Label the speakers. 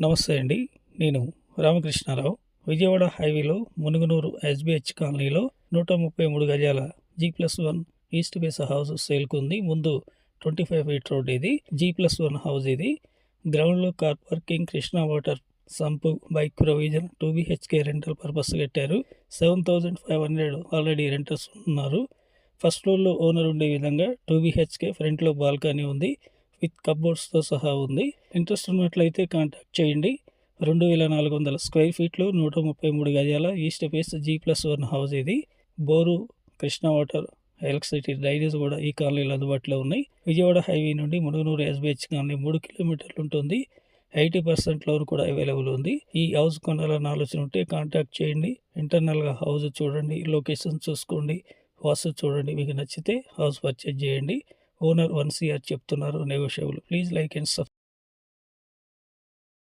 Speaker 1: నమస్తే అండి. నేను రామకృష్ణారావు. విజయవాడ హైవేలో మునుగునూరు ఎస్బిహెచ్ కాలనీలో 133 గజాల G+1 ఈస్ట్ ఫేస్ హౌస్ సేల్కుంది. ముందు 25 ఫీట్ రోడ్. ఇది G+1 హౌస్. ఇది గ్రౌండ్లో car parking, Krishna water sump, bike provision, 2 BHK rental purpose కట్టారు. 7,500 ఆల్రెడీ రెంటర్స్ ఉన్నారు. ఫస్ట్ ఫ్లోర్లో ఓనర్ ఉండే విధంగా 2 BHK ఫ్రంట్లో బాల్కనీ ఉంది, విత్ కప్బోర్డ్స్తో సహా ఉంది. ఇంట్రెస్ట్ ఉన్నట్లయితే కాంటాక్ట్ చేయండి. 2,400 స్క్వేర్ ఫీట్లో 133 గజాల ఈస్ట్ ఫేస్ G+1 హౌస్. ఇది bore, Krishna water, electricity, drainage కూడా ఈ కాలనీలో అందుబాటులో ఉన్నాయి. విజయవాడ హైవే నుండి మునుగునూరు ఎస్బిహెచ్ కాలనీ 3 కిలోమీటర్లు ఉంటుంది. 80% లోన్ కూడా అవైలబుల్ ఉంది. ఈ హౌస్ కొనాలన్న ఆలోచన ఉంటే కాంటాక్ట్ చేయండి. ఇంటర్నల్గా హౌస్ చూడండి, లొకేషన్ చూసుకోండి, వాస్తు చూడండి. మీకు నచ్చితే హౌస్ పర్చేజ్ చేయండి. ఓనర్ 1 CR చెప్తున్నారు, negotiable. Please like and subscribe.